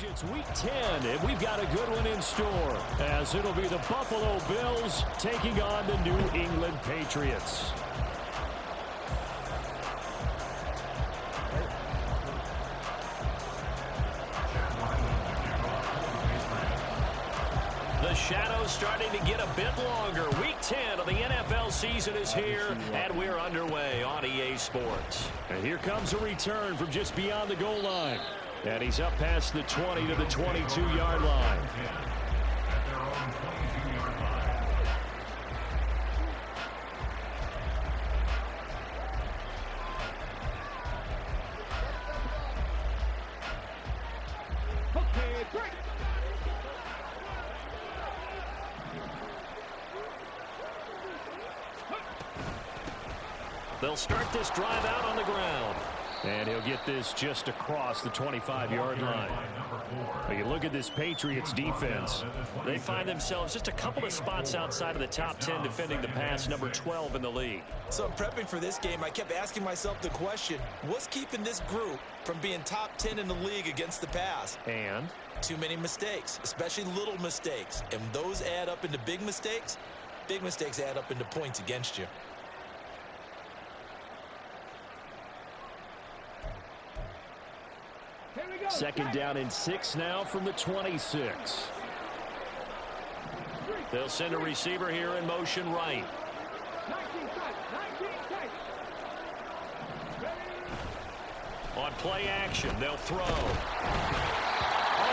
It's Week 10, and we've got a good one in store, as it'll be the Buffalo Bills taking on the New England Patriots. The shadow's starting to get a bit longer. Week 10 of the NFL season is here, and we're underway on EA Sports. And here comes a return from just beyond the goal line. And he's up past the 20 to the 22-yard line. They'll start this drive out on the ground. And he'll get this just across the 25-yard line. But you look at this Patriots defense. They find themselves just a couple of spots outside of the top 10 defending the pass, number 12 in the league. So in prepping for this game, I kept asking myself the question, what's keeping this group from being top 10 in the league against the pass? And? Too many mistakes, especially little mistakes. And those add up into big mistakes. Big mistakes add up into points against you. Second down and 6 now from the 26. They'll send a receiver here in motion right. On play action, they'll throw. Oh,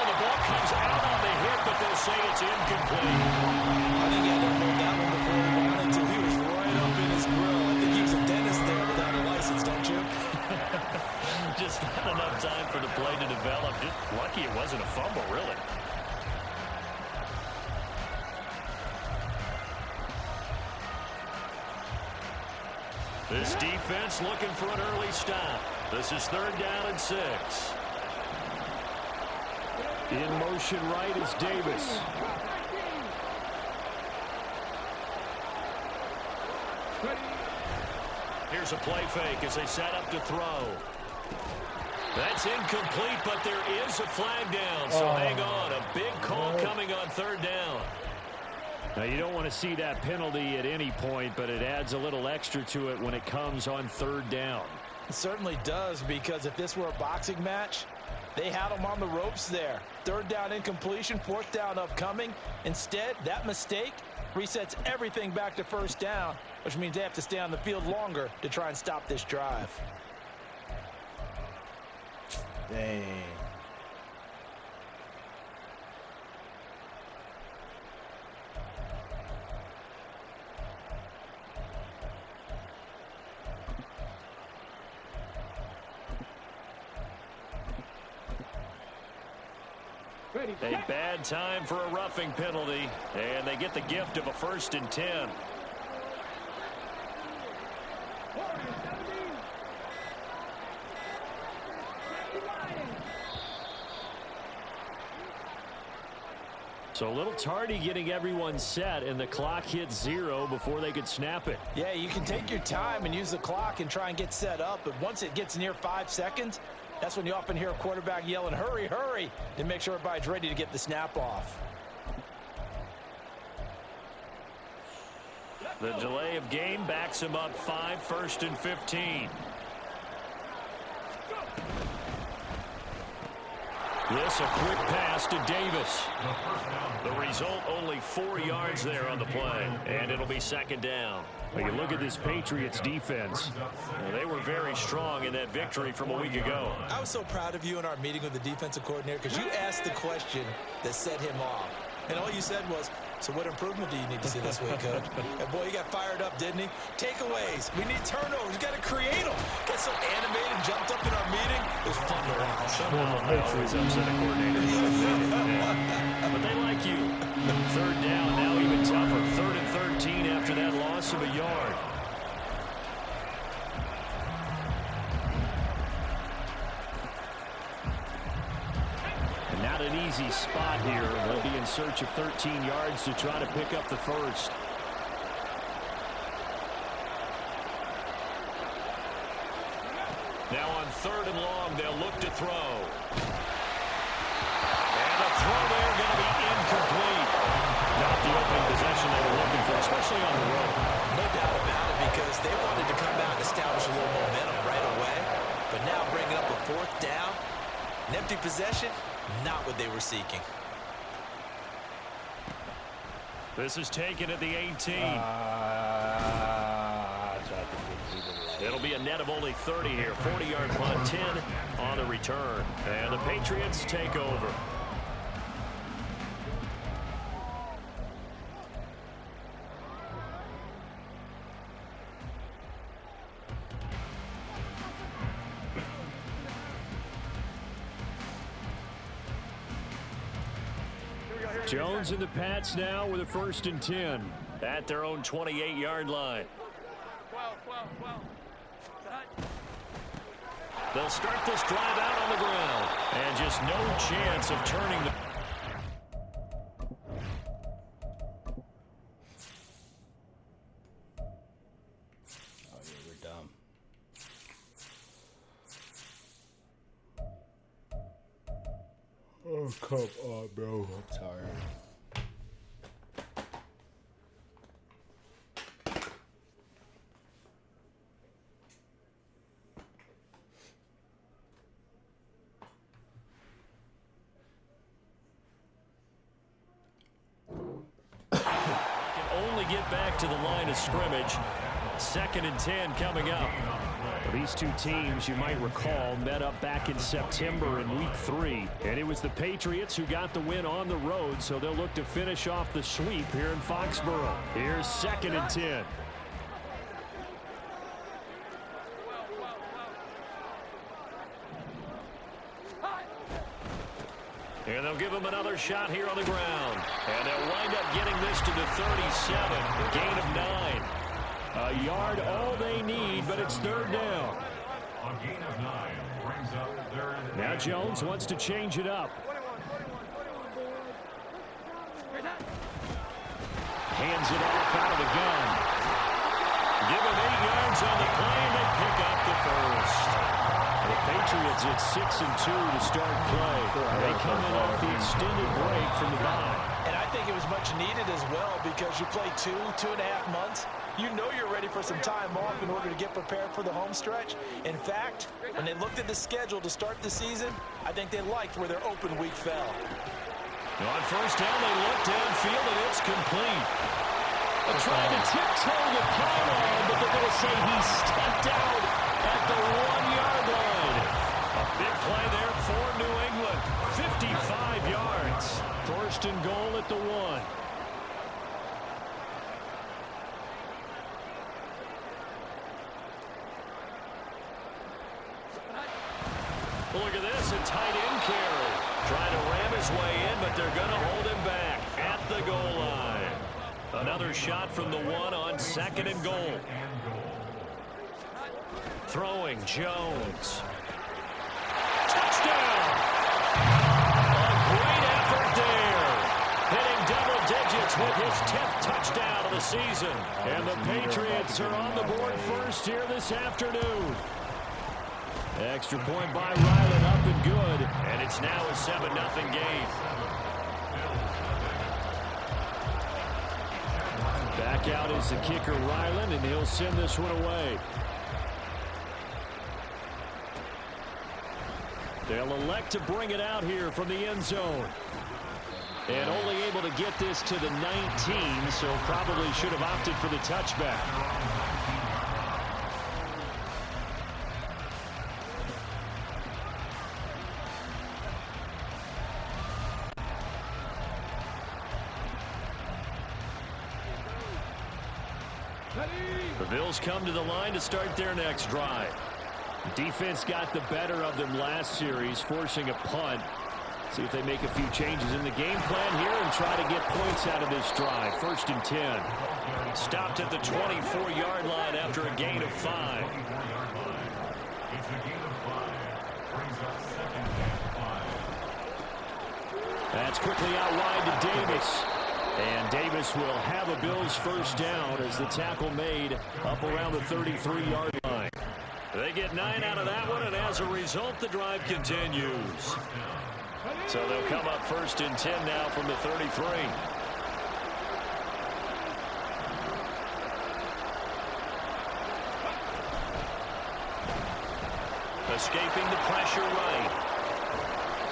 the ball comes out on the hit, but they'll say it's incomplete. I think he had to hold that one before he wanted to. He was right up in his grill. I think he's a dentist there without a license, don't you? Just not enough time for the play to develop. Just lucky it wasn't a fumble, really. This defense looking for an early stop. This is third down and 6. In motion right is Davis. Here's a play fake as they set up to throw. That's incomplete, but there is a flag down, so hang on. A big call coming on third down. Now, you don't want to see that penalty at any point, but it adds a little extra to it when it comes on third down. It certainly does, because if this were a boxing match, they had him on the ropes there. Third down incompletion, fourth down upcoming. Instead, that mistake resets everything back to first down, which means they have to stay on the field longer to try and stop this drive. Dang. A bad time for a roughing penalty, and they get the gift of a 1st and 10. So a little tardy getting everyone set, and the clock hits 0 before they could snap it. Yeah, you can take your time and use the clock and try and get set up, but once it gets near 5 seconds, that's when you often hear a quarterback yelling, hurry, hurry, to make sure everybody's ready to get the snap off. The delay of game backs him up 5, 1st and 15. This a quick pass to Davis. The result, only 4 yards there on the play, and it'll be second down. When you look at this Patriots defense, they were very strong in that victory from a week ago. I was so proud of you in our meeting with the defensive coordinator because you asked the question that set him off. And all you said was, so what improvement do you need to see this week, Coach? And boy, he got fired up, didn't he? Takeaways. We need turnovers. You got to create them. Got so animated, jumped up in our meeting. It was fun to watch. Somehow I always upset a coordinator. But they like you. Third down, now even tougher. 3rd and 13 after that loss of a yard. Not an easy spot here. They'll be in search of 13 yards to try to pick up the first. Now on 3rd and long, they'll look to throw. throw there going to be incomplete. Not the opening possession they were looking for, especially on the road. No doubt about it, because they wanted to come out and establish a little momentum right away. But now bringing up a fourth down, an empty possession, not what they were seeking. This is taken at the 18. It'll be a net of only 30 here. 40-yard punt, 10 on the return. And the Patriots take over. Jones and the Pats now with a 1st and 10 at their own 28-yard line. They'll start this drive out on the ground, and just no chance of turning the... Oh, yeah, we're dumb. Oh, come on, bro. I'm tired. Get back to the line of scrimmage. 2nd and 10 coming up. These two teams, you might recall, met up back in September in Week 3. And it was the Patriots who got the win on the road, so they'll look to finish off the sweep here in Foxborough. Here's 2nd and 10. And they'll give him another shot here on the ground. And they'll wind up getting this to the 37. A gain of 9. A yard all they need, but it's 3rd down. A gain of 9 brings up 3rd. Now Jones wants to change it up. Hands it off out of the gun. Give him 8 yards on the play, and they pick up the 1st. The Patriots at 6 and 2 to start play. They come in off the extended break from the bye. And I think it was much needed as well, because you play 2.5 months. You know you're ready for some time off in order to get prepared for the home stretch. In fact, when they looked at the schedule to start the season, I think they liked where their open week fell. Now on 1st down, they look downfield, and it's complete. They're trying to tiptoe the pylon, but they're going to say he stepped out at the 1-yard line. A big play there for New England. 55 yards. 1st and goal at the 1. Look at this, a tight end carry. Trying to ram his way in, but they're going to hold him back at the goal line. Another shot from the 1 on 2nd and goal. Throwing Jones. Touchdown! A great effort there. Hitting double digits with his 10th touchdown of the season. And the Patriots are on the board first here this afternoon. Extra point by Ryland, up and good. And it's now a 7-0 game. Back out is the kicker, Ryland, and he'll send this one away. They'll elect to bring it out here from the end zone. And only able to get this to the 19, so probably should have opted for the touchback. The Bills come to the line to start their next drive. Defense got the better of them last series, forcing a punt. See if they make a few changes in the game plan here and try to get points out of this drive. 1st and 10. Stopped at the 24-yard line after a gain of 5. It's a gain of 5. Brings up 2nd and 5. That's quickly out wide to Davis. And Davis will have a Bills 1st down as the tackle made up around the 33-yard line. They get 9 out of that one, and as a result, the drive continues. So they'll come up 1st and 10 now from the 33. Escaping the pressure right.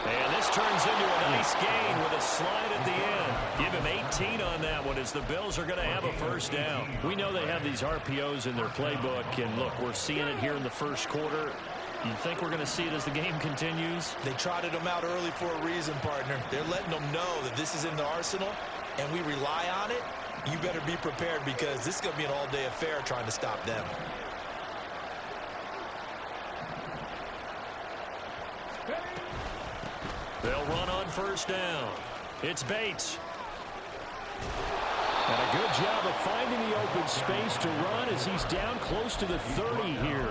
And this turns into a nice gain with a slide at the end. Give him 18 on that one as the Bills are going to have a 1st down. We know they have these RPOs in their playbook, and look, we're seeing it here in the 1st quarter. You think we're going to see it as the game continues? They trotted them out early for a reason, partner. They're letting them know that this is in the arsenal, and we rely on it. You better be prepared because this is going to be an all-day affair trying to stop them. They'll run on 1st down. It's Bates. And a good job of finding the open space to run as he's down close to the 30 here.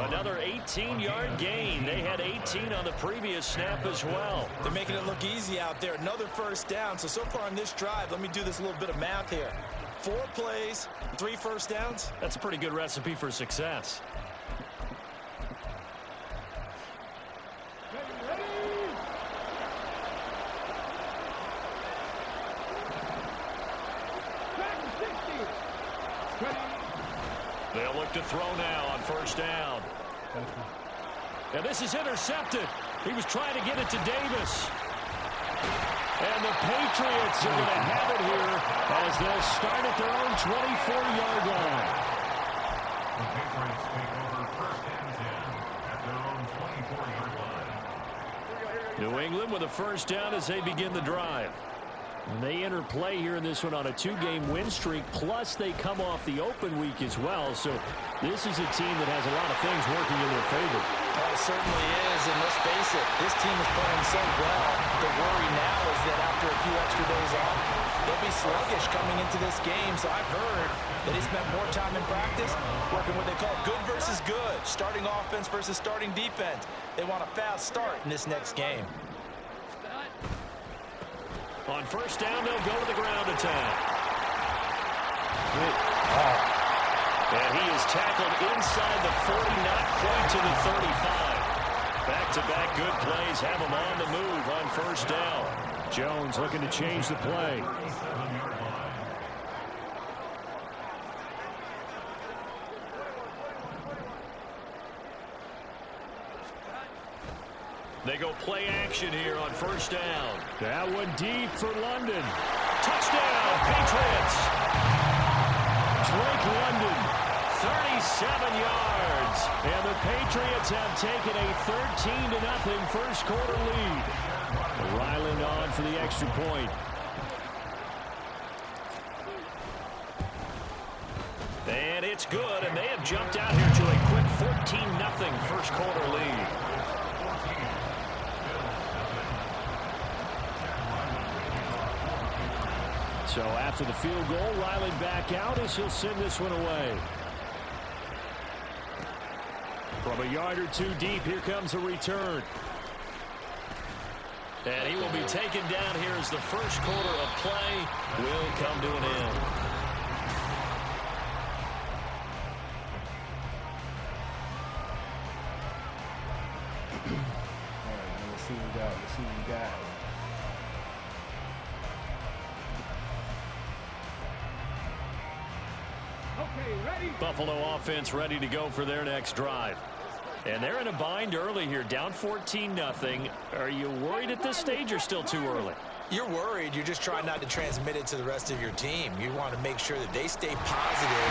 Another 18-yard gain. They had 18 on the previous snap as well. They're making it look easy out there. Another 1st down. So far on this drive, let me do this little bit of math here. 4 plays, 3 1st downs. That's a pretty good recipe for success. They'll look to throw now on 1st down. And this is intercepted. He was trying to get it to Davis. And the Patriots are going to have it here as they'll start at their own 24-yard line. The Patriots take over 1st and 10 at their own 24-yard line. New England with a 1st down as they begin the drive. And they enter play here in this one on a 2-game win streak, plus they come off the open week as well. So this is a team that has a lot of things working in their favor. Oh, it certainly is, and let's face it, this team is playing so well. The worry now is that after a few extra days off, they'll be sluggish coming into this game. So I've heard that they spent more time in practice working what they call good versus good, starting offense versus starting defense. They want a fast start in this next game. On 1st down, they'll go to the ground attack. And he is tackled inside the 40, not quite to the 35. Back-to-back good plays have him on the move on 1st down. Jones looking to change the play. They go play action here on 1st down. That one deep for London. Touchdown, Patriots. Drake London, 37 yards. And the Patriots have taken a 13-0 1st quarter lead. Ryland on for the extra point. And it's good, and they have jumped out here to a quick 14-0 1st quarter lead. So after the field goal, Riley back out as he'll send this one away. From a yard or 2 deep, here comes a return. And he will be taken down here as the 1st quarter of play will come to an end. All right, let's see what we got. Let's see what we got. Buffalo offense ready to go for their next drive. And they're in a bind early here, down 14-0. Are you worried at this stage or still too early? You're worried. You're just trying not to transmit it to the rest of your team. You want to make sure that they stay positive.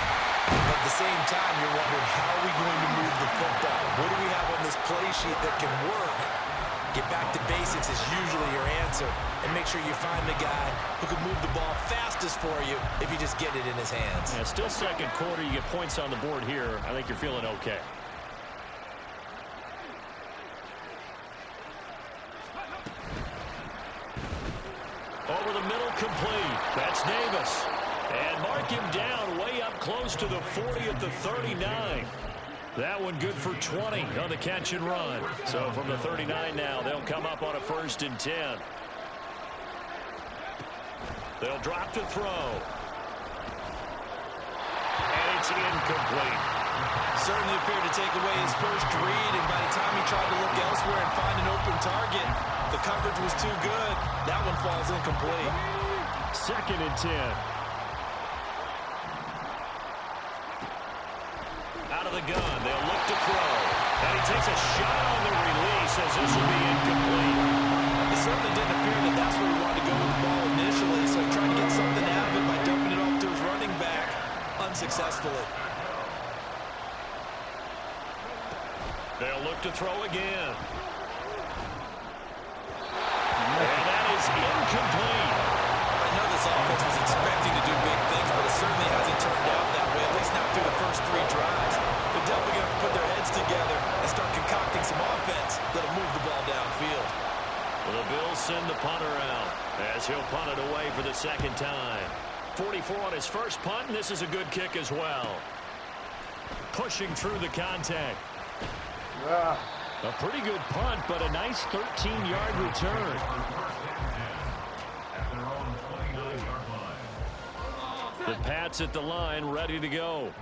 But at the same time, you're wondering, how are we going to move the football? What do we have on this play sheet that can work? Get back to basics is usually your answer. And make sure you find the guy who can move the ball fastest for you if you just get it in his hands. Yeah, still 2nd quarter. You get points on the board here. I think you're feeling okay. Over the middle, complete. That's Davis. And mark him down way up close to the 40 at the 39. That one good for 20 on the catch and run. So from the 39 now, they'll come up on a 1st and 10. They'll drop to throw. And it's incomplete. Certainly appeared to take away his first read, and by the time he tried to look elsewhere and find an open target, The coverage was too good. That one falls incomplete. 2nd and 10. Out of the gun, they'll look to throw. And he takes a shot on the release as this will be incomplete. It certainly didn't appear that that's where he wanted to go with the ball initially, so he tried to get something out of it by dumping it off to his running back unsuccessfully. They'll look to throw again. And that is incomplete. I know this offense was expecting to do big things, but it certainly hasn't turned out that way, at least not through the first 3 drives. They're definitely going to put their heads together and start concocting some offense that'll move the ball downfield. Well, the Bills send the punter out as he'll punt it away for the 2nd time. 44 on his first punt, and this is a good kick as well. Pushing through the contact. A pretty good punt, but a nice 13-yard return. The Pats at the line, ready to go.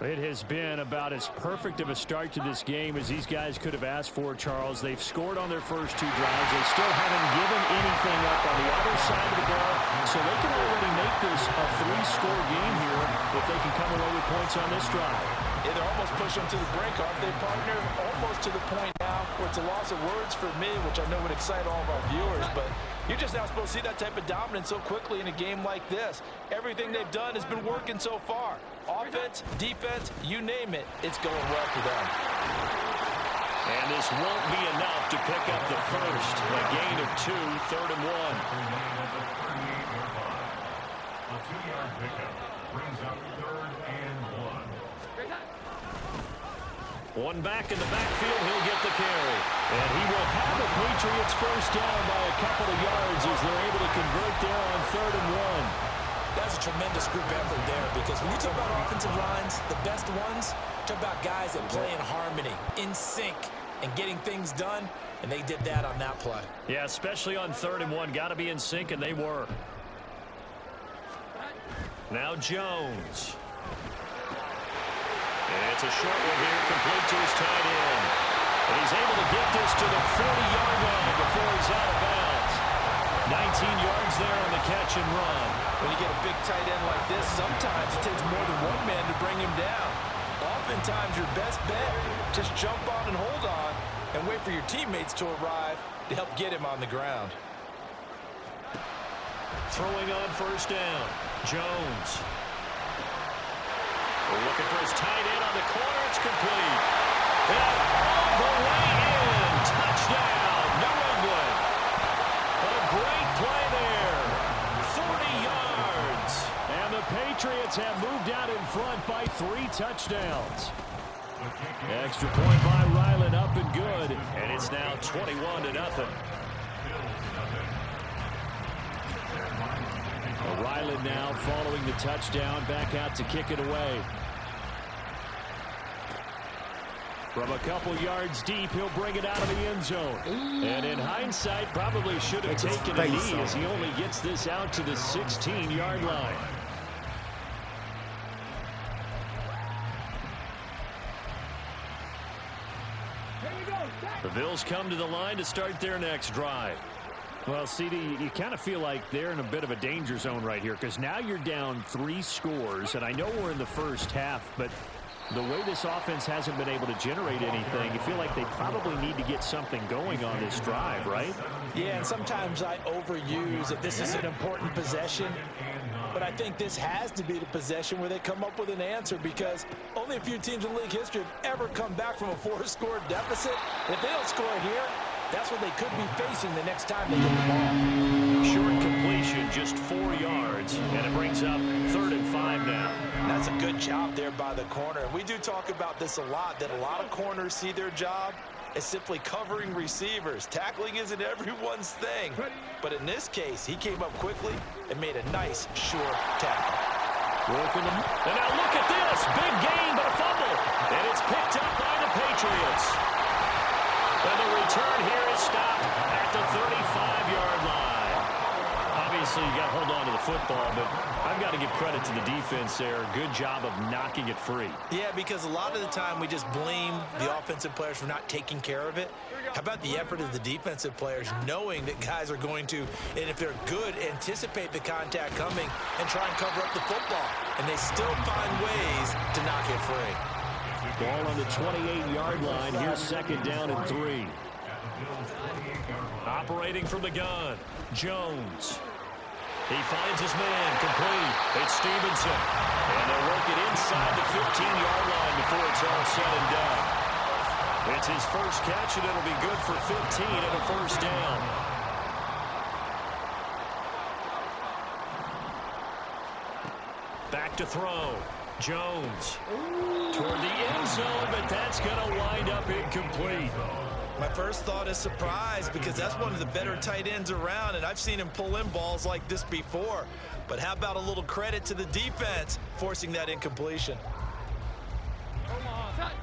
It has been about as perfect of a start to this game as these guys could have asked for, Charles. They've scored on their first 2 drives. They still haven't given anything up on the other side of the ball, so they can already make this a 3-score game here if they can come away with points on this drive. Yeah, they're almost pushing them to the brink, aren't they, partner? Almost to the point now where it's a loss of words for me, which I know would excite all of our viewers, but you're just not supposed to see that type of dominance so quickly in a game like this. Everything they've done has been working so far. Offense, defense, you name it, it's going well for them. And this won't be enough to pick up the first. A gain of 2, 3rd and 1. A 2-yard pickup brings up 3rd and 1. One back in the backfield, he'll get the carry. And he will have the Patriots first down by a couple of yards as they're able to convert there on 3rd and 1. That's a tremendous group effort there, because when you talk about offensive lines, the best ones, talk about guys that play in harmony, in sync, and getting things done, and they did that on that play. Yeah, especially on 3rd and 1. Got to be in sync, and they were. Now Jones. And it's a short one here, complete to his tight end. And he's able to get this to the 40-yard line before he's out of bounds. 19 yards there on the catch and run. When you get a big tight end like this, sometimes it takes more than one man to bring him down. Oftentimes, your best bet, just jump on and hold on and wait for your teammates to arrive to help get him on the ground. Throwing on first down, Jones. We're looking for his tight end on the corner. It's complete. And all the way in. Touchdown, New England. A great play there. 40 yards. And the Patriots have moved out in front by 3 touchdowns. Extra point by Ryland, up and good. And it's now 21-0. Ryland now following the touchdown, back out to kick it away. From a couple yards deep, he'll bring it out of the end zone. And in hindsight, probably should have taken a knee as he only gets this out to the 16-yard line. The Bills come to the line to start their next drive. Well, CD, you kind of feel like they're in a bit of a danger zone right here, because now you're down 3 scores, and I know we're in the first half, but the way this offense hasn't been able to generate anything, you feel like they probably need to get something going on this drive, right? Yeah, and sometimes I overuse that this is an important possession, but I think this has to be the possession where they come up with an answer, because only a few teams in league history have ever come back from a 4-score deficit. And if they don't score here, that's what they could be facing the next time they get the ball. Short completion, just 4 yards, and it brings up 3rd and 5 now. That's a good job there by the corner. And we do talk about this a lot, that a lot of corners see their job as simply covering receivers. Tackling isn't everyone's thing. But in this case, he came up quickly and made a nice, sure tackle. Working them. And now look at this. Big gain, but a fumble. And it's picked up by the Patriots. And the return here is stopped at the 35-yard line. Obviously, you got to hold on to the football, but I've got to give credit to the defense there. Good job of knocking it free. Yeah, because a lot of the time we just blame the offensive players for not taking care of it. How about the effort of the defensive players knowing that guys are going to, and if they're good, anticipate the contact coming and try and cover up the football. And they still find ways to knock it free. Ball on the 28-yard line. Here's second down and 3. Operating from the gun, Jones. He finds his man, complete. It's Stevenson. And they'll work it inside the 15-yard line before it's all said and done. It's his first catch, and it'll be good for 15 and a first down. Back to throw. Jones toward the end zone, but that's going to wind up incomplete. My first thought is surprise because that's one of the better tight ends around, and I've seen him pull in balls like this before. But how about a little credit to the defense forcing that incompletion?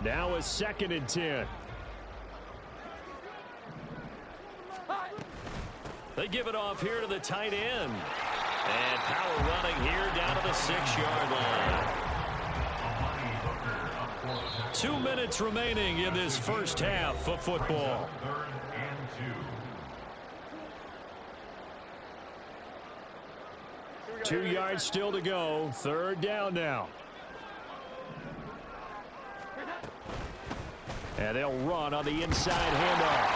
Now a 2nd and 10. They give it off here to the tight end. And power running here down to the 6-yard line. 2 minutes remaining in this first half of football. 2 yards still to go. 3rd down now. And they'll run on the inside handoff.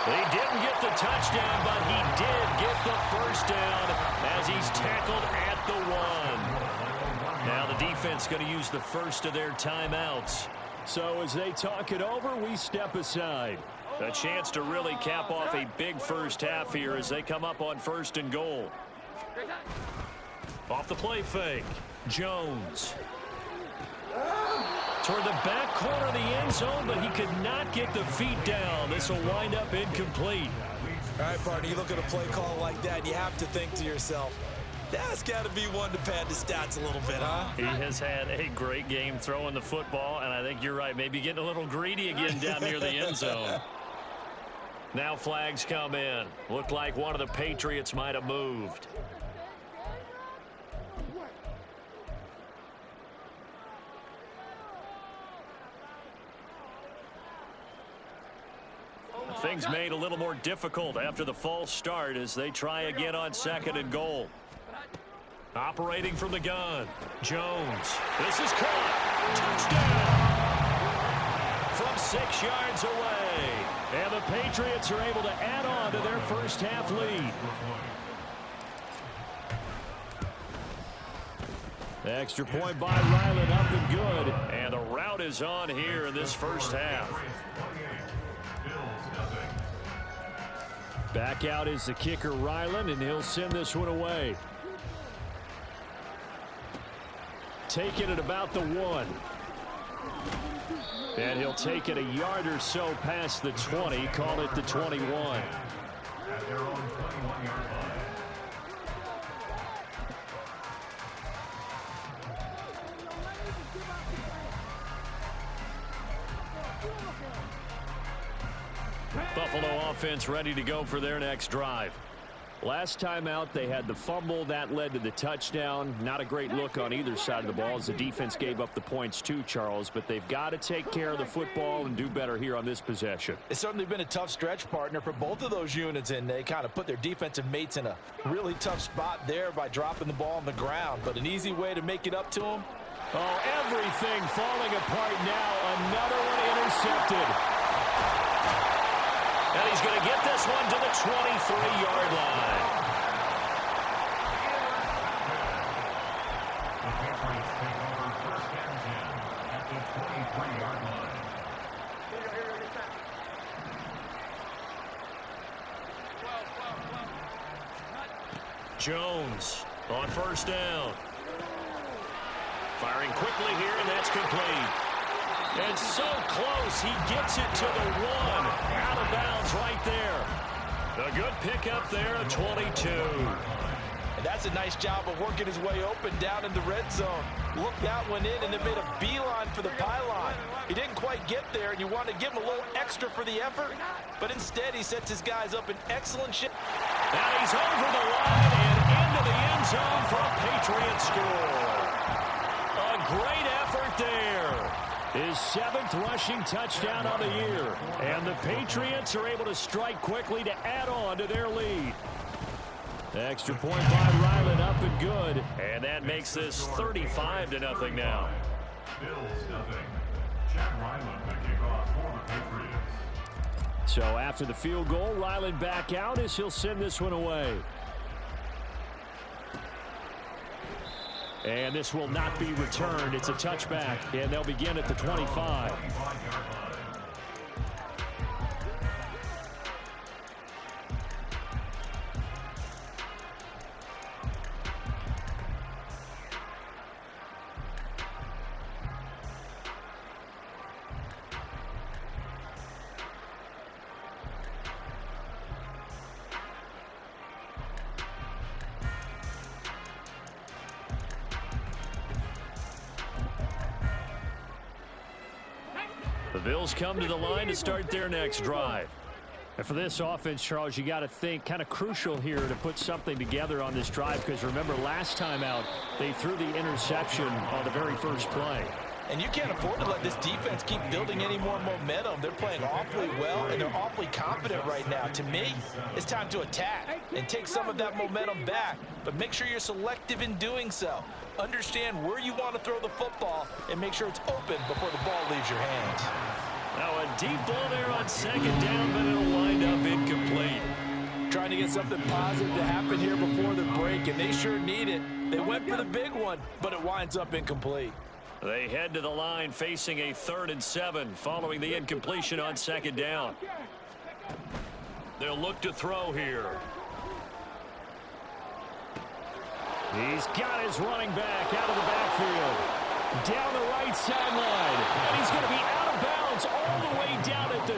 They didn't get the touchdown, but he did get the first down as he's tackled at the 1. Now the defense going to use the first of their timeouts. So as they talk it over, we step aside. A chance to really cap off a big first half here as they come up on 1st and goal. Off the play fake, Jones. Toward the back corner of the end zone, but he could not get the feet down. This will wind up incomplete. All right, partner, you look at a play call like that, you have to think to yourself, that's got to be one to pad the stats a little bit, huh? He has had a great game throwing the football, and I think you're right, maybe getting a little greedy again down near the end zone. Now flags come in. Looked like one of the Patriots might have moved. Things made a little more difficult after the false start as they try again on 2nd and goal. Operating from the gun, Jones. This is caught. Touchdown! From 6 yards away. And the Patriots are able to add on to their first half lead. The extra point by Ryland up and good. And the route is on here in this first half. Back out is the kicker, Ryland, and he'll send this one away. Taking it about the 1. And he'll take it a yard or so past the 20, call it the 21. At their own 21-yard line. Buffalo offense ready to go for their next drive. Last time out, they had the fumble. That led to the touchdown. Not a great look on either side of the ball as the defense gave up the points too, Charles. But they've got to take care of the football and do better here on this possession. It's certainly been a tough stretch, partner, for both of those units, and they kind of put their defensive mates in a really tough spot there by dropping the ball on the ground. But an easy way to make it up to them. Oh, everything falling apart now. Another one intercepted. And he's going to get this one to the 23-yard line. The Patriots take over 1st and 10 at the 23-yard line. Jones on 1st down. Firing quickly here, and that's complete. And so close, he gets it to the 1. Out of bounds right there. A good pickup there, a 22. And that's a nice job of working his way open down in the red zone. Looked that one in, and then made a beeline for the pylon. He didn't quite get there, and you want to give him a little extra for the effort. But instead, he sets his guys up in excellent shape. And he's over the line and in zone for a Patriots score. A great effort there. His 7th rushing touchdown on the year. And the Patriots are able to strike quickly to add on to their lead. Extra point by Ryland, up and good. And that makes this 35-0 now. Bills nothing. Chad Ryland to kick off for the Patriots. So after the field goal, Ryland back out as he'll send this one away. And this will not be returned. It's a touchback, and they'll begin at the 25. The Bills come to the line to start their next drive. And for this offense, Charles, you got to think kind of crucial here to put something together on this drive, because remember last time out they threw the interception on the very first play. And you can't afford to let this defense keep building any more momentum. They're playing awfully well, and they're awfully confident right now. To me, it's time to attack and take some of that momentum back. But make sure you're selective in doing so. Understand where you want to throw the football and make sure it's open before the ball leaves your hands. Now a deep ball there on second down, but it'll wind up incomplete. Trying to get something positive to happen here before the break, and they sure need it. They went for the big one, but it winds up incomplete. They head to the line facing a 3rd and 7 following the incompletion on second down. They'll look to throw here. He's got his running back out of the backfield. Down the right sideline. And he's going to be out of bounds all the way down at the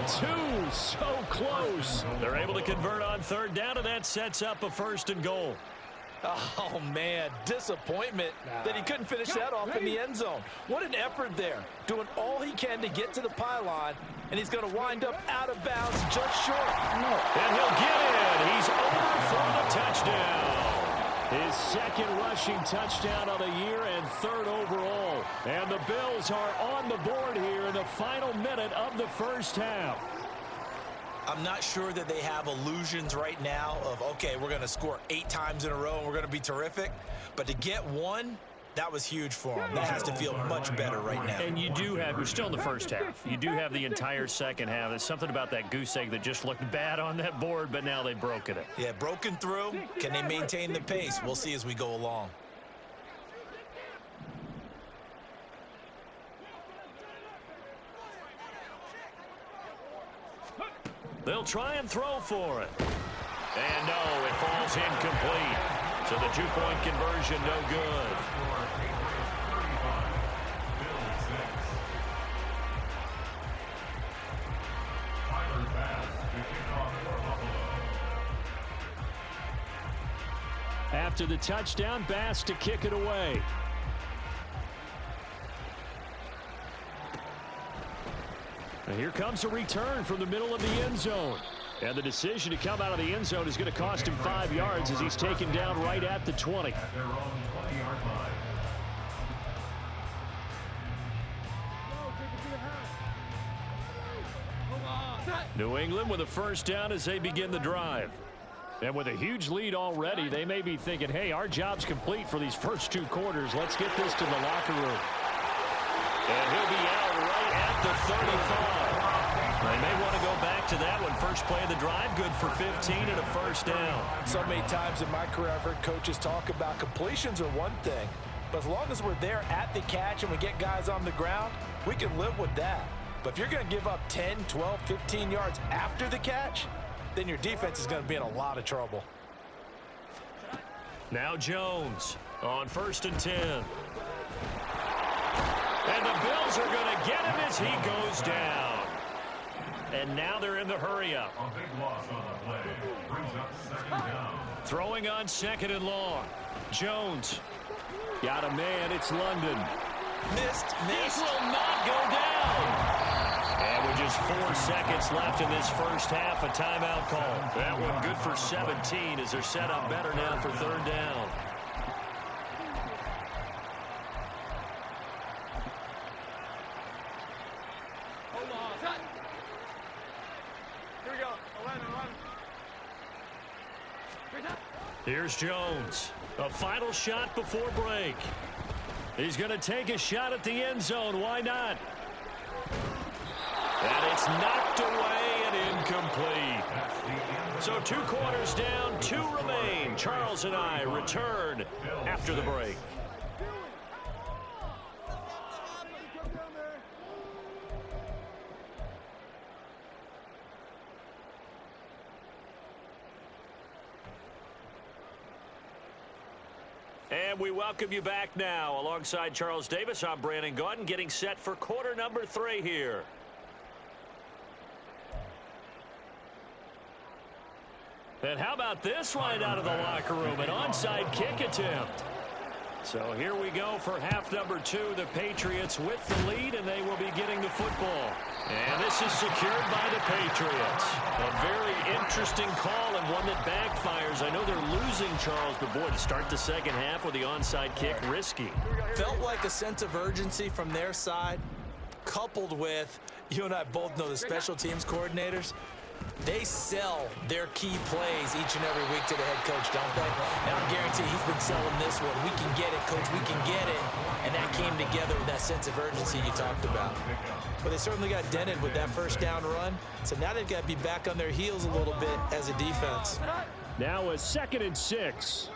2. So close. They're able to convert on 3rd down, and that sets up a 1st and goal. Oh, man, disappointment that he couldn't finish that off in the end zone. What an effort there, doing all he can to get to the pylon, and he's going to wind up out of bounds just short. And he'll get in. He's over for the touchdown. His 2nd rushing touchdown of the year and 3rd overall. And the Bills are on the board here in the final minute of the first half. I'm not sure that they have illusions right now of, okay, we're going to score 8 times in a row and we're going to be terrific. But to get one, that was huge for them. That has to feel much better right now. And you do have, we're still in the first half. You do have the entire second half. There's something about that goose egg that just looked bad on that board, but now they've broken it. Yeah, broken through. Can they maintain the pace? We'll see as we go along. They'll try and throw for it. And no, it falls incomplete. So the 2-point conversion, no good. After the touchdown, Bass to kick it away. And here comes a return from the middle of the end zone. And the decision to come out of the end zone is going to cost him 5 yards as he's taken down right at the 20. At their own 20-yard line. New England with a 1st down as they begin the drive. And with a huge lead already, they may be thinking, hey, our job's complete for these first 2 quarters. Let's get this to the locker room. And he'll be out right at the 35. They may want to go back to that one. First play of the drive, good for 15 and a 1st down. So many times in my career I've heard coaches talk about completions are one thing, but as long as we're there at the catch and we get guys on the ground, we can live with that. But if you're going to give up 10, 12, 15 yards after the catch, then your defense is going to be in a lot of trouble. Now Jones on 1st and 10. And the Bills are going to get him as he goes down. And now they're in the hurry-up. A big loss on the play. Brings up 2nd down. Throwing on 2nd and long. Jones. Got a man. It's London. Missed. This will not go down. And with just 4 seconds left in this first half, a timeout call. That one good for 17 as they're set up better now for 3rd down. Here we go. 11. Here's Jones. A final shot before break. He's going to take a shot at the end zone. Why not? And it's knocked away and incomplete. So 2 quarters down, 2 remain. Charles and I return after the break. And we welcome you back now. Alongside Charles Davis, I'm Brandon Gaudin, getting set for quarter number 3 here. And how about this right out of the locker room? An onside kick attempt. So here we go for half number 2. The Patriots with the lead, and they will be getting the football. And this is secured by the Patriots. A very interesting call and one that backfires. I know they're losing, Charles, but boy, to start the second half with the onside kick, risky. Felt like a sense of urgency from their side, coupled with, you and I both know the special teams coordinators, they sell their key plays each and every week to the head coach, don't they? And I guarantee he's been selling this one. We can get it, coach, we can get it. And that came together with that sense of urgency you talked about. But they certainly got dented with that first down run. So now they've got to be back on their heels a little bit as a defense. Now a 2nd and 6.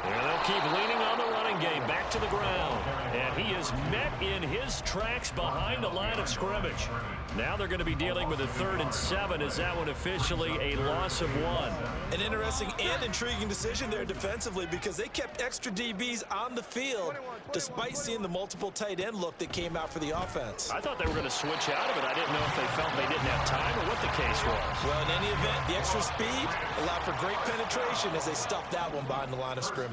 And they'll keep leaning on the running game, back to the ground. And he is met in his tracks behind the line of scrimmage. Now they're going to be dealing with a 3rd and 7. Is that one officially a loss of 1? An interesting and intriguing decision there defensively, because they kept extra DBs on the field despite seeing the multiple tight end look that came out for the offense. I thought they were going to switch out of it. I didn't know if they felt they didn't have time or what the case was. Well, in any event, the extra speed allowed for great penetration as they stuffed that one behind the line of scrimmage.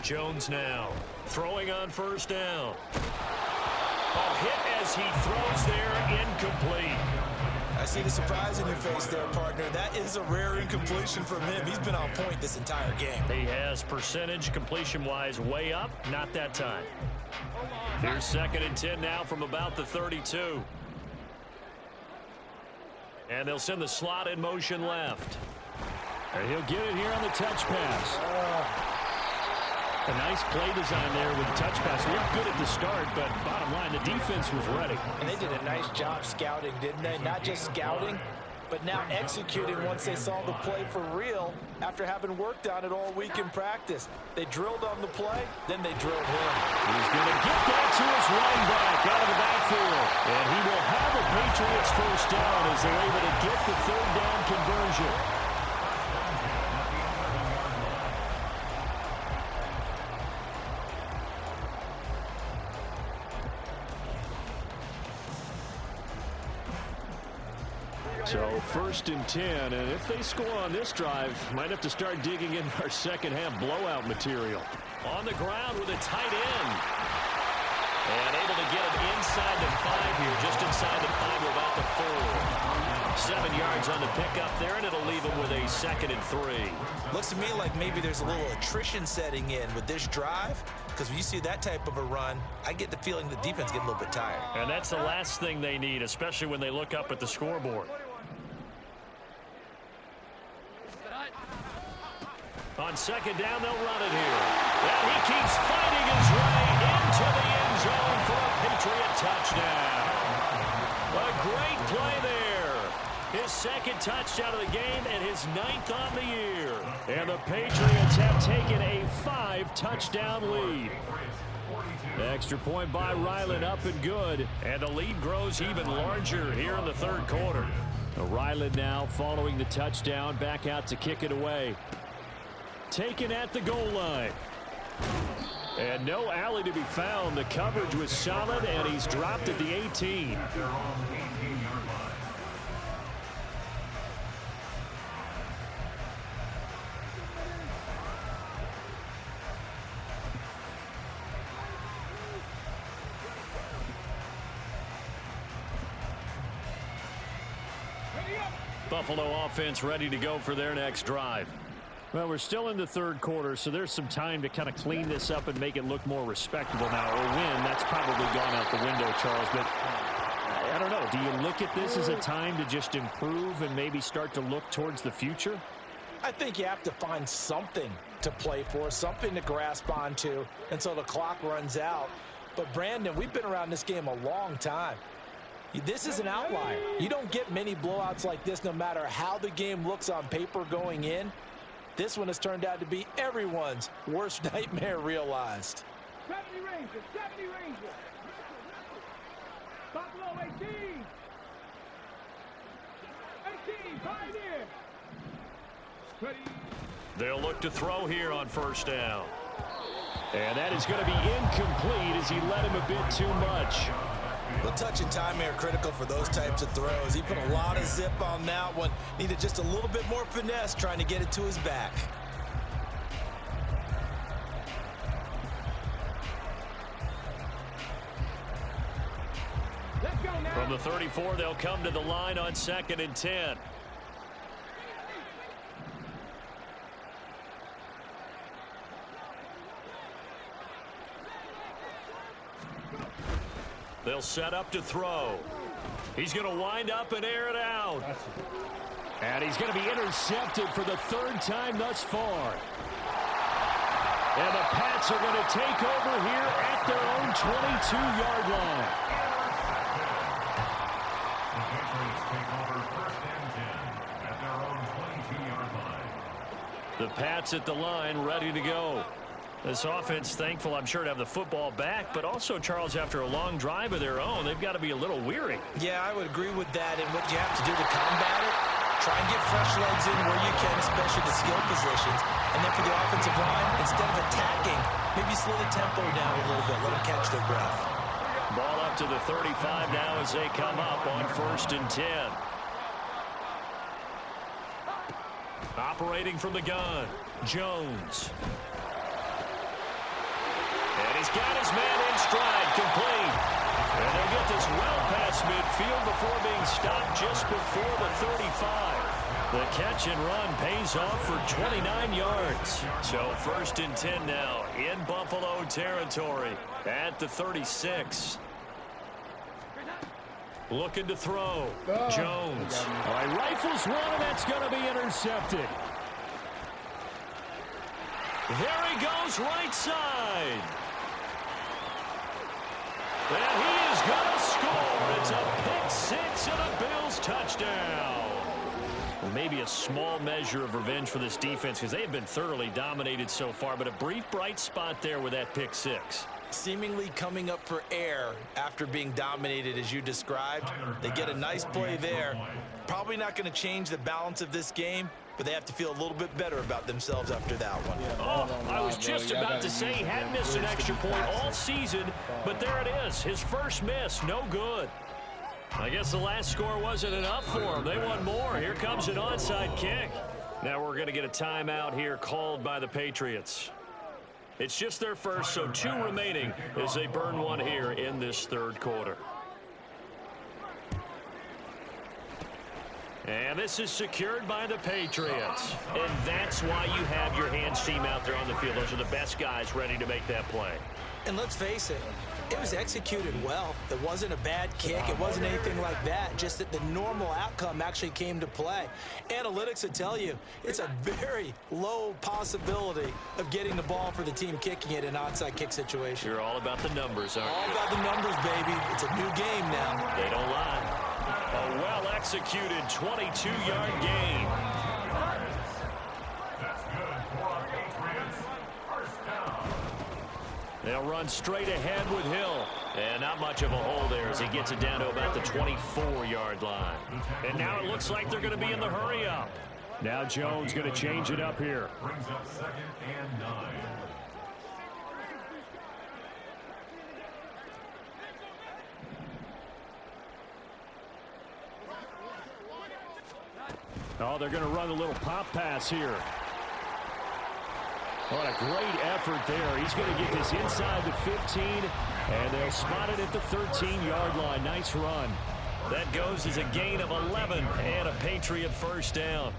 Jones now throwing on 1st down. A hit as he throws there, incomplete. I see the surprise in your face there, partner. That is a rare incompletion from him. He's been on point this entire game. He has percentage completion-wise way up, not that time. Here's 2nd and 10 now from about the 32. And they'll send the slot in motion left. And he'll get it here on the touch pass. A nice play design there with the touch pass. Looked good at the start, but bottom line, the defense was ready. And they did a nice job scouting, didn't they? Not just scouting, but now executing once they saw the play for real after having worked on it all week in practice. They drilled on the play, then they drilled him. He's going to get that to his running back out of the backfield. And he will have the Patriots 1st down as they're able to get the 3rd down conversion. So 1st and 10, and if they score on this drive, might have to start digging in our second half blowout material. On the ground with a tight end. And able to get him inside the 5 here, just inside the 5 or about the 4. 7 yards on the pickup there, and it'll leave him with a 2nd and 3. Looks to me like maybe there's a little attrition setting in with this drive, because when you see that type of a run, I get the feeling the defense getting a little bit tired. And that's the last thing they need, especially when they look up at the scoreboard. On 2nd down, they'll run it here. And he keeps fighting his way into the end zone for a Patriot touchdown. A great play there. His 2nd touchdown of the game and his 9th on the year. And the Patriots have taken a 5-touchdown lead. The extra point by Ryland up and good. And the lead grows even larger here in the 3rd quarter. Ryland now following the touchdown, back out to kick it away. Taken at the goal line. And no alley to be found. The coverage was solid, and he's dropped at the 18. Buffalo offense ready to go for their next drive. Well, we're still in the third quarter, so there's some time to kind of clean this up and make it look more respectable now. Or win, that's probably gone out the window, Charles. But I don't know. Do you look at this as a time to just improve and maybe start to look towards the future? I think you have to find something to play for, something to grasp onto until the clock runs out. But, Brandon, we've been around this game a long time. This is an outlier. You don't get many blowouts like this no matter how the game looks on paper going in. This one has turned out to be everyone's worst nightmare realized. 70 Rangers, 70 Rangers. Buffalo 18. 18, Pioneer. Ready. They'll look to throw here on first down. And that is going to be incomplete as he led him a bit too much. The touch and timing are critical for those types of throws. He put a lot of zip on that one. Needed just a little bit more finesse trying to get it to his back. Let's go now. From the 34, they'll come to the line on 2nd and 10. They'll set up to throw. He's going to wind up and air it out. And he's going to be intercepted for the third time thus far. And the Pats are going to take over here at their own 22-yard line. The Patriots take over 1st and 10 at their own 22-yard line. The Pats at the line, ready to go. This offense, thankful, I'm sure, to have the football back, but also, Charles, after a long drive of their own, they've got to be a little weary. Yeah, I would agree with that. And what you have to do to combat it, try and get fresh legs in where you can, especially the skill positions. And then for the offensive line, instead of attacking, maybe slow the tempo down a little bit. Let them catch their breath. Ball up to the 35 now as they come up on 1st and 10. Operating from the gun, Jones. And he's got his man in stride, complete. And they'll get this well past midfield before being stopped just before the 35. The catch and run pays off for 29 yards. So 1st and 10 now in Buffalo territory at the 36. Looking to throw. Jones. All right, rifles one, and that's going to be intercepted. There he goes, right side. And he is going to score. It's a pick six and a Bills touchdown. Well, maybe a small measure of revenge for this defense because they have been thoroughly dominated so far, but a brief bright spot there with that pick six. Seemingly coming up for air after being dominated as you described. They get a nice play there. Probably not going to change the balance of this game, but they have to feel a little bit better about themselves after that one. Oh, I was just about to say he hadn't missed an extra point all season, but there it is. His first miss, no good. I guess the last score wasn't enough for him. They want more. Here comes an onside kick. Now we're going to get a timeout here called by the Patriots. It's just their first, so 2 remaining as they burn one here in this third quarter. And this is secured by the Patriots. And that's why you have your hands team out there on the field. Those are the best guys ready to make that play. And let's face it, it was executed well. It wasn't a bad kick. It wasn't anything like that. Just that the normal outcome actually came to play. Analytics will tell you it's a very low possibility of getting the ball for the team kicking it in an onside kick situation. You're all about the numbers, aren't you? All about the numbers, baby. It's a new game now. They don't lie. A well-executed 22-yard gain. That's good for our Patriots. First down. They'll run straight ahead with Hill. And not much of a hole there as he gets it down to about the 24-yard line. And now it looks like they're going to be in the hurry-up. Now Jones going to change it up here. Brings up 2nd and 9. Oh, they're going to run a little pop pass here. What a great effort there. He's going to get this inside the 15, and they'll spot it at the 13-yard line. Nice run. That goes as a gain of 11 and a Patriot first down.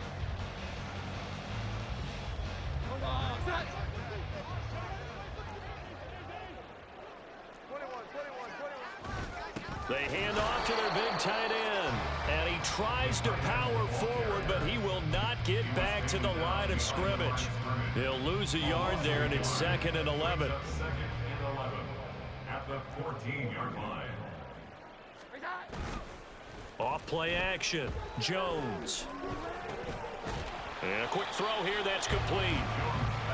They hand off to their big tight end. And he tries to power forward, but he will not get back to the line of scrimmage. He'll lose a yard there, and it's 2nd and 11. Second and 11 at the 14-yard line. Off play action. Jones. And a quick throw here that's complete.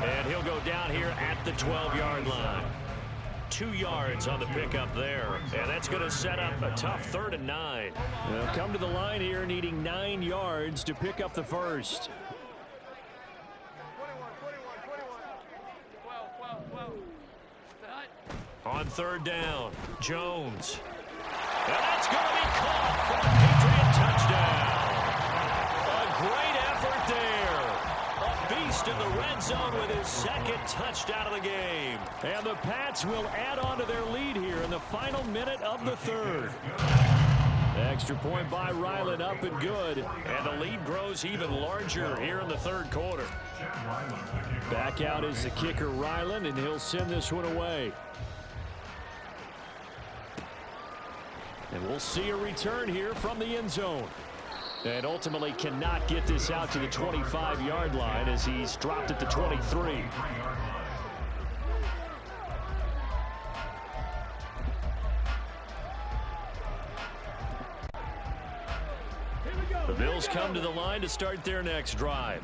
And he'll go down here at the 12-yard line. 2 yards on the pickup there. And that's going to set up a tough 3rd and 9. They'll come to the line here needing 9 yards to pick up the first. 12. On 3rd down, Jones. And that's going to be caught for a Patriot touchdown. A great effort there. A beast in the red zone with his 2nd touchdown of the game. And the Pats will add on to their lead here in the final minute of the 3rd. Extra point by Ryland, up and good. And the lead grows even larger here in the 3rd quarter. Back out is the kicker, Ryland, and he'll send this one away. And we'll see a return here from the end zone. And ultimately cannot get this out to the 25-yard line as he's dropped at the 23. The Bills come to the line to start their next drive.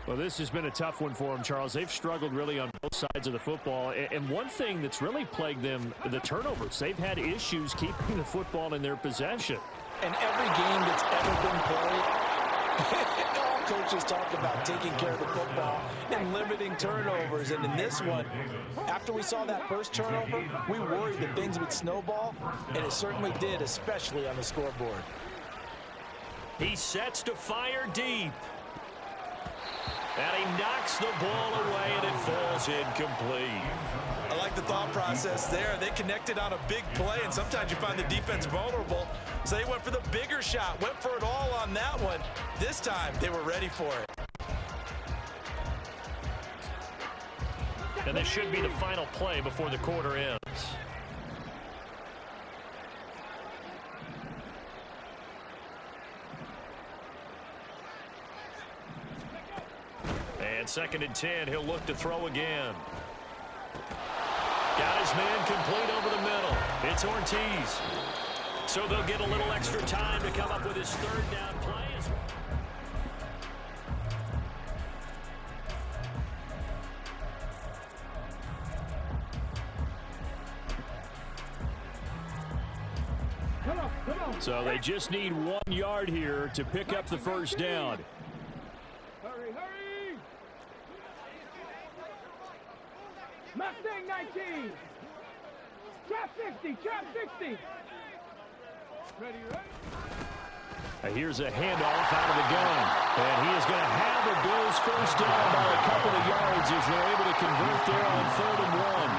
Well, this has been a tough one for them, Charles. They've struggled really on both sides of the football. And one thing that's really plagued them, the turnovers. They've had issues keeping the football in their possession. And every game that's ever been played, all coaches talk about taking care of the football and limiting turnovers. And in this one, after we saw that first turnover, we worried that things would snowball, and it certainly did, especially on the scoreboard. He sets to fire deep. And he knocks the ball away, and it falls incomplete. I like the thought process there. They connected on a big play, and sometimes you find the defense vulnerable. So they went for the bigger shot, went for it all on that one. This time, they were ready for it. And this should be the final play before the quarter ends. And 2nd and 10, he'll look to throw again. Got his man complete over the middle. It's Ortiz. So they'll get a little extra time to come up with his 3rd down play. Come on. So they just need 1 yard here to pick up the first down. Hurry. Mustang 19. Trap 60. Ready. Here's a handoff out of the gun. And he is going to have the Bills first down by a couple of yards as they're able to convert there on 3rd and 1.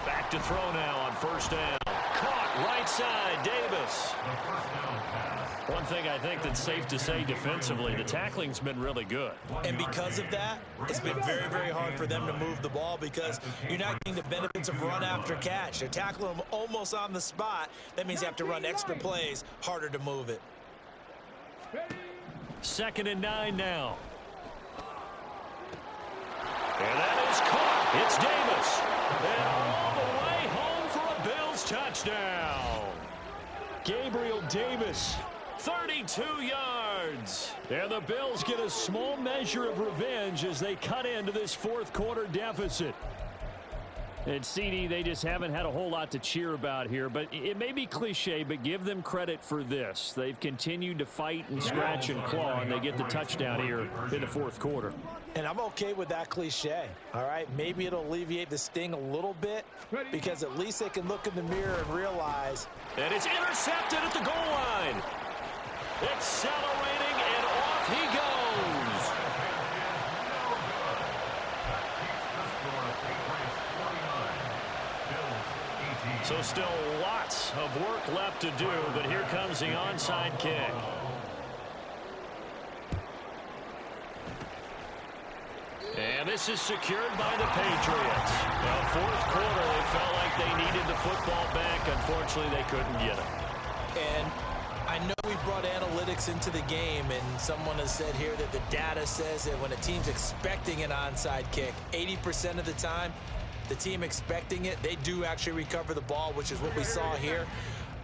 Back to throw now on 1st down. Caught right side, Davis. One thing I think that's safe to say defensively, the tackling's been really good. And because of that, it's been very, very hard for them to move the ball because you're not getting the benefits of run after catch. They're tackling them almost on the spot. That means you have to run extra plays, harder to move it. 2nd and 9 now. And that is caught. It's Davis. And all the way home for a Bills touchdown. Gabriel Davis, 32 yards. And the Bills get a small measure of revenge as they cut into this 4th quarter deficit. And CD, they just haven't had a whole lot to cheer about here, but it may be cliche, but give them credit for this. They've continued to fight and scratch and claw, and they get the touchdown here in the 4th quarter. And I'm okay with that cliche, all right? Maybe it'll alleviate the sting a little bit because at least they can look in the mirror and realize. And it's intercepted at the goal line. Accelerating, and off he goes. So still lots of work left to do, but here comes the onside kick. And And this is secured by the Patriots. Now, fourth quarter, they felt like they needed the football back. Unfortunately, they couldn't get it. And I know we brought analytics into the game, and someone has said here that the data says that when a team's expecting an onside kick, 80% of the time, the team expecting it, they do actually recover the ball, which is what we saw here.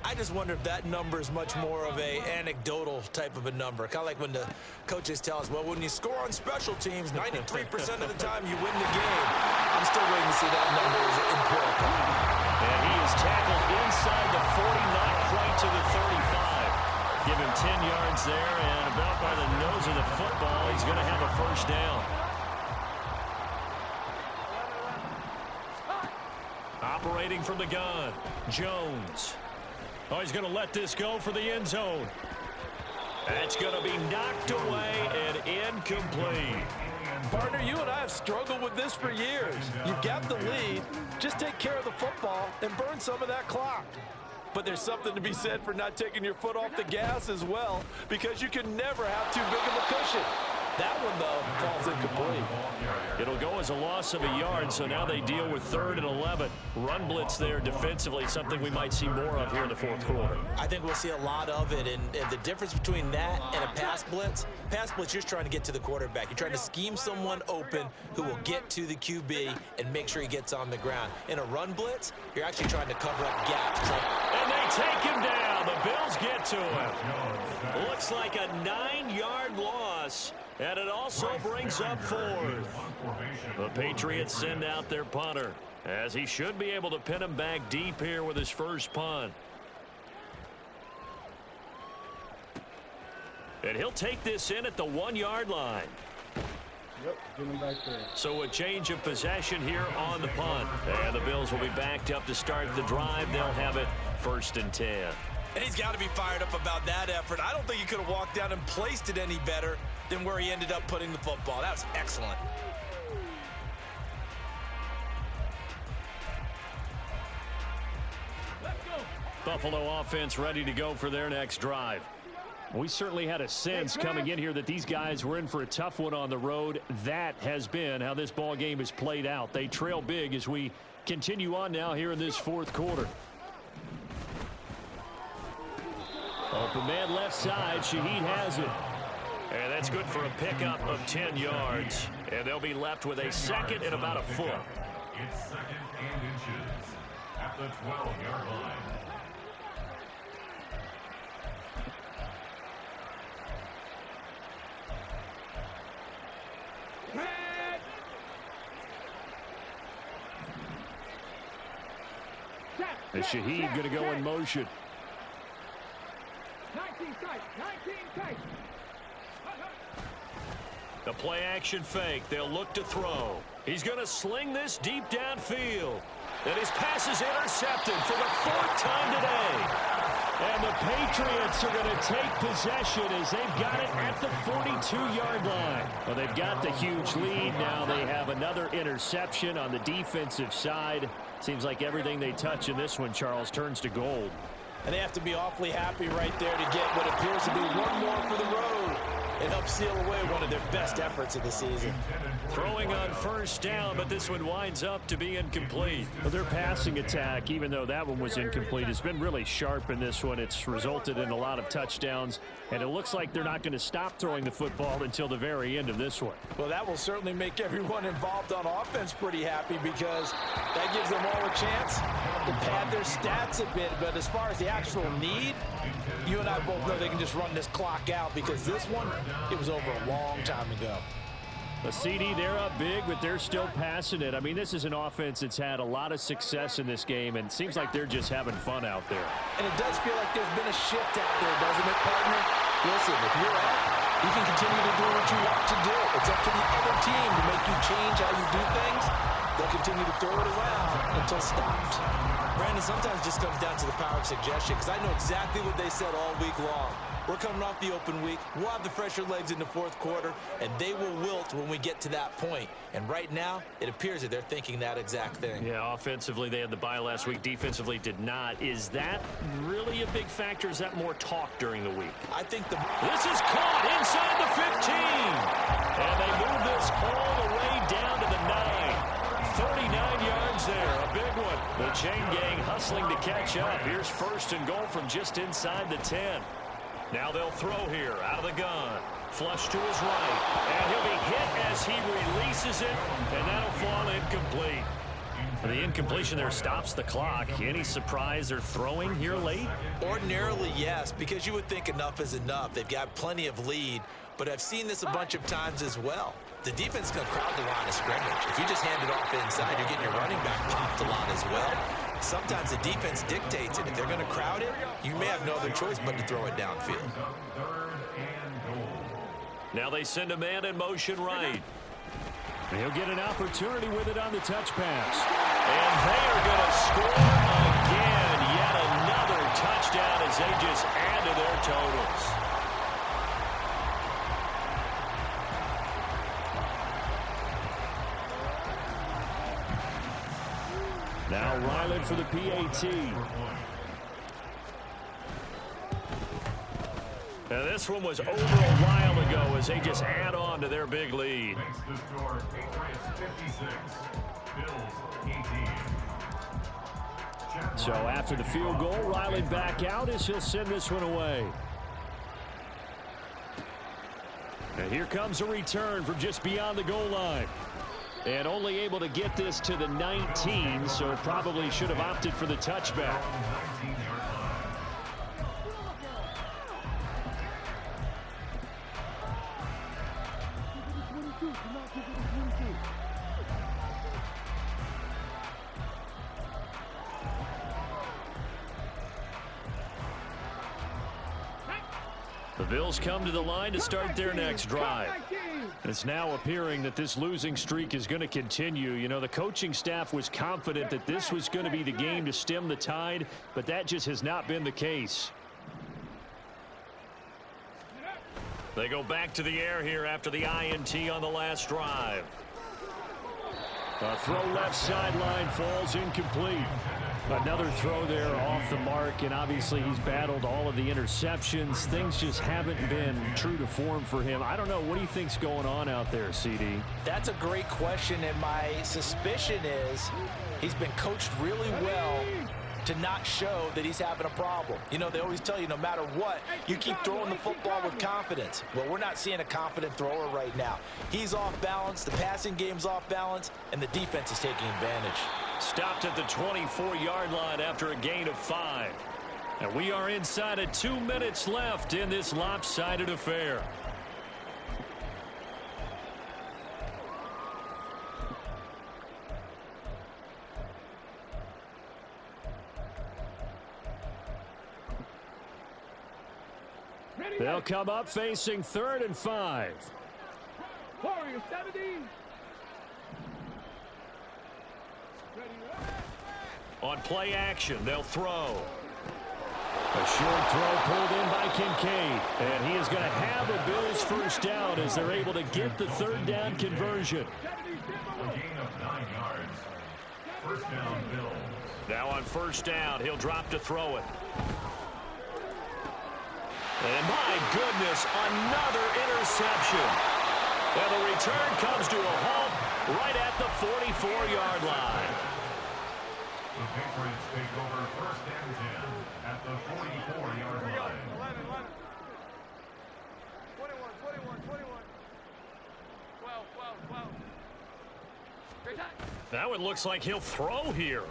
I just wonder if that number is much more of a anecdotal type of a number. Kind of like when the coaches tell us, well, when you score on special teams, 93% of the time you win the game. I'm still waiting to see that number is empirical. And he is tackled inside the 40, not quite to the 35. Give him 10 yards there, and about by the nose of the football, he's going to have a first down. Operating from the gun, Jones. Oh, he's going to let this go for the end zone. That's going to be knocked away and incomplete. Partner, you and I have struggled with this for years. You've got the lead. Just take care of the football and burn some of that clock. But there's something to be said for not taking your foot off the gas as well, because you can never have too big of a cushion. That one, though, falls incomplete. It'll go as a loss of a yard, so now they deal with 3rd and 11. Run blitz there defensively, something we might see more of here in the fourth quarter. I think we'll see a lot of it, and the difference between that and a pass blitz, you're trying to get to the quarterback. You're trying to scheme someone open who will get to the QB and make sure he gets on the ground. In a run blitz, you're actually trying to cover up gaps. And they take him down. The Bills get to him. Looks like a 9-yard loss. And it also brings up 4th. The Patriots send out their punter, as he should be able to pin him back deep here with his first punt. And he'll take this in at the 1-yard line. Yep, get him back there. So a change of possession here on the punt. And the Bills will be backed up to start the drive. They'll have it 1st and 10. And he's got to be fired up about that effort. I don't think he could have walked down and placed it any better than where he ended up putting the football. That was excellent. Buffalo offense ready to go for their next drive. We certainly had a sense coming in here that these guys were in for a tough one on the road. That has been how this ball game has played out. They trail big as we continue on now here in this fourth quarter. Open man left side. Shaheed has it. And that's good for a pickup of 10 yards. And they'll be left with a 2nd and about a foot. It's 2nd and inches at the 12-yard line. Is Shaheed going to go in motion? 19 tight, 19 tight. The play action fake. They'll look to throw. He's going to sling this deep downfield. And his pass is intercepted for the 4th time today. And the Patriots are going to take possession as they've got it at the 42-yard line. Well, they've got the huge lead. Now they have another interception on the defensive side. Seems like everything they touch in this one, Charles, turns to gold. And they have to be awfully happy right there to get what appears to be one more for the road and help seal away one of their best efforts of the season. Throwing on 1st down, but this one winds up to be incomplete. Well, their passing attack, even though that one was incomplete, has been really sharp in this one. It's resulted in a lot of touchdowns, and it looks like they're not going to stop throwing the football until the very end of this one. Well, that will certainly make everyone involved on offense pretty happy, because that gives them all a chance to pad their stats a bit. But as far as the actual need, you and I both know they can just run this clock out, because this one, it was over a long time ago. A CD, they're up big, but they're still passing it. I mean, this is an offense that's had a lot of success in this game, and it seems like they're just having fun out there. And it does feel like there's been a shift out there, doesn't it, partner? Listen, if you're up, you can continue to do what you want to do. It's up to the other team to make you change how you do things. They'll continue to throw it around until stopped. Brandon, sometimes it just comes down to the power of suggestion, because I know exactly what they said all week long. We're coming off the open week. We'll have the fresher legs in the fourth quarter, and they will wilt when we get to that point. And right now, it appears that they're thinking that exact thing. Yeah, offensively, they had the bye last week. Defensively, did not. Is that really a big factor? Is that more talk during the week? I think This is caught inside the 15. And they move this all the way down The chain gang hustling to catch up. Here's 1st and goal from just inside the 10. Now they'll throw here out of the gun. Flush to his right. And he'll be hit as he releases it. And that'll fall incomplete. The incompletion there stops the clock. Any surprise they're throwing here late? Ordinarily, yes, because you would think enough is enough. They've got plenty of lead, but I've seen this a bunch of times as well. The defense is going to crowd the line of scrimmage. If you just hand it off inside, you're getting your running back popped a lot as well. Sometimes the defense dictates it. If they're going to crowd it, you may have no other choice but to throw it downfield. Now they send a man in motion right. He'll get an opportunity with it on the touch pass. And they are going to score again. Yet another touchdown as they just add to their totals. Now Ryland for the PAT. Now this one was over a while ago as they just add on to their big lead. Makes the score Patriots 56, Bills 18. So after the field goal, Ryland back out as he'll send this one away. And here comes a return from just beyond the goal line. And only able to get this to the 19, so probably should have opted for the touchback. The Bills come to the line to start their next drive. It's now appearing that this losing streak is going to continue. You know, the coaching staff was confident that this was going to be the game to stem the tide, but that just has not been the case. They go back to the air here after the INT on the last drive. A throw left sideline falls incomplete. Another throw there off the mark, and obviously he's battled all of the interceptions. Things just haven't been true to form for him. I don't know. What do you think's going on out there, CD? That's a great question, and my suspicion is he's been coached really well to not show that he's having a problem. You know, they always tell you no matter what, you keep throwing the football with confidence. Well, we're not seeing a confident thrower right now. He's off balance, the passing game's off balance, and the defense is taking advantage. Stopped at the 24-yard line after a gain of 5. And we are inside of 2 minutes left in this lopsided affair. They'll come up facing 3rd and 5. Warriors 17. On play action, they'll throw. A short throw pulled in by Kincaid. And he is going to have a Bills first down as they're able to get the 3rd down conversion. A gain of 9 yards. First down, Bills. Now on first down, he'll drop to throw it. And my goodness, another interception. And the return comes to a halt right at the 44-yard line. The Patriots take over 1st and 10 at the 44-yard line. 21. 12. Great time. That one looks like he'll throw here.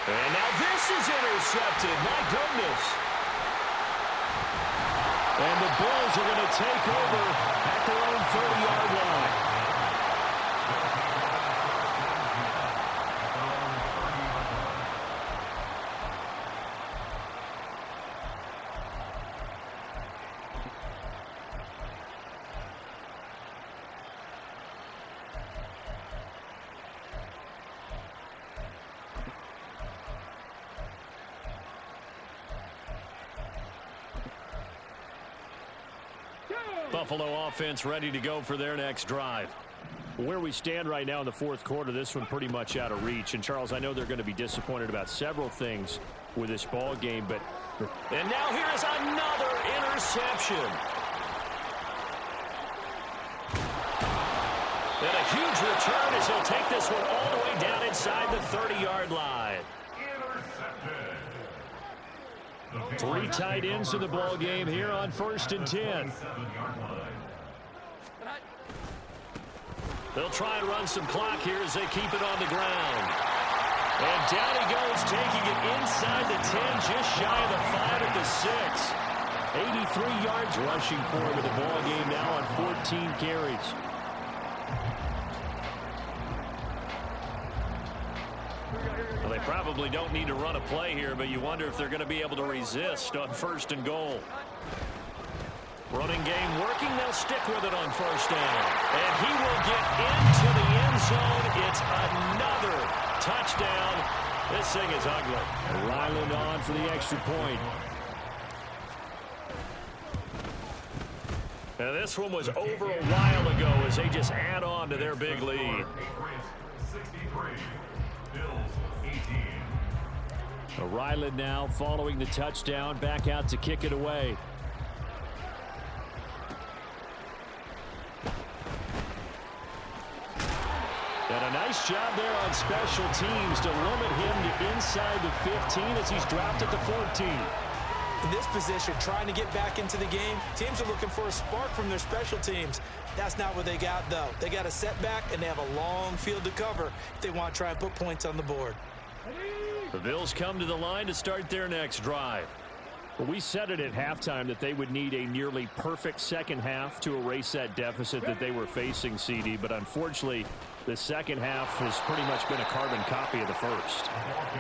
And now this is intercepted. My goodness. And the Bills are going to take over at their own 30-yard line. Buffalo offense ready to go for their next drive. Where we stand right now in the 4th quarter, this one pretty much out of reach. And, Charles, I know they're going to be disappointed about several things with this ball game, but... And now here is another interception. And a huge return as he'll take this one all the way down inside the 30-yard line. Three tight ends in the ball game here on 1st and 10. They'll try and run some clock here as they keep it on the ground. And down he goes, taking it inside the 10, just shy of the 5 at the 6. 83 yards rushing for him in the ball game now on 14 carries. Well, they probably don't need to run a play here, but you wonder if they're going to be able to resist on 1st and goal. Running game working. They'll stick with it on 1st down. And he will get into the end zone. It's another touchdown. This thing is ugly. Ryland on for the extra point. Now this one was over a while ago as they just add on to their big lead. 63, Bills 18. Ryland now following the touchdown, back out to kick it away. And a nice job there on special teams to limit him to inside the 15 as he's dropped at the 14. In this position, trying to get back into the game, teams are looking for a spark from their special teams. That's not what they got, though. They got a setback, and they have a long field to cover if they want to try and put points on the board. The Bills come to the line to start their next drive. Well, we said it at halftime that they would need a nearly perfect second half to erase that deficit that they were facing, CD, but unfortunately, the second half has pretty much been a carbon copy of the first.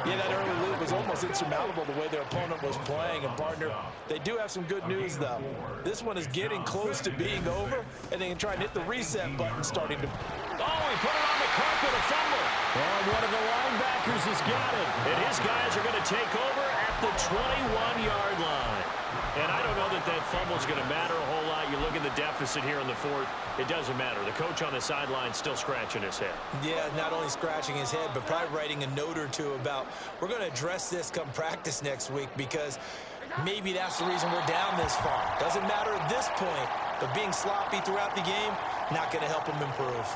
Yeah, that early lead was almost insurmountable the way their opponent was playing. And, partner, they do have some good news, though. This one is getting close to being over, and they can try and hit the reset button starting to... Oh, he put it on the carpet, a fumble. And one of the linebackers has got it. And his guys are going to take over at the 21-yard line. And I don't know that that fumble is going to matter a whole lot. You look at the deficit here in the 4th. It doesn't matter. The coach on the sideline still scratching his head. Yeah, not only scratching his head, but probably writing a note or two about, we're going to address this come practice next week because maybe that's the reason we're down this far. Doesn't matter at this point, but being sloppy throughout the game, not going to help him improve.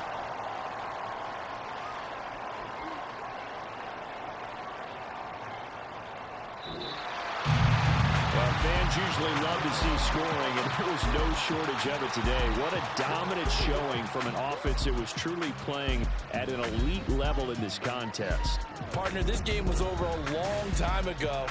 Fans usually love to see scoring, and there was no shortage of it today. What a dominant showing from an offense that was truly playing at an elite level in this contest. Partner, this game was over a long time ago,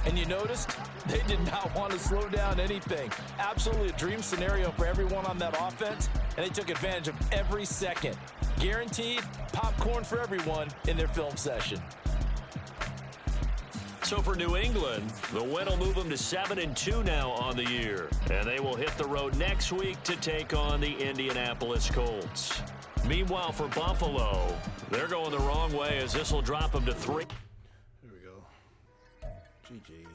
and you noticed they did not want to slow down anything. Absolutely a dream scenario for everyone on that offense, and they took advantage of every second. Guaranteed popcorn for everyone in their film session. So for New England, the win will move them to 7-2 now on the year. And they will hit the road next week to take on the Indianapolis Colts. Meanwhile, for Buffalo, they're going the wrong way as this will drop them to 3. Here we go. GG.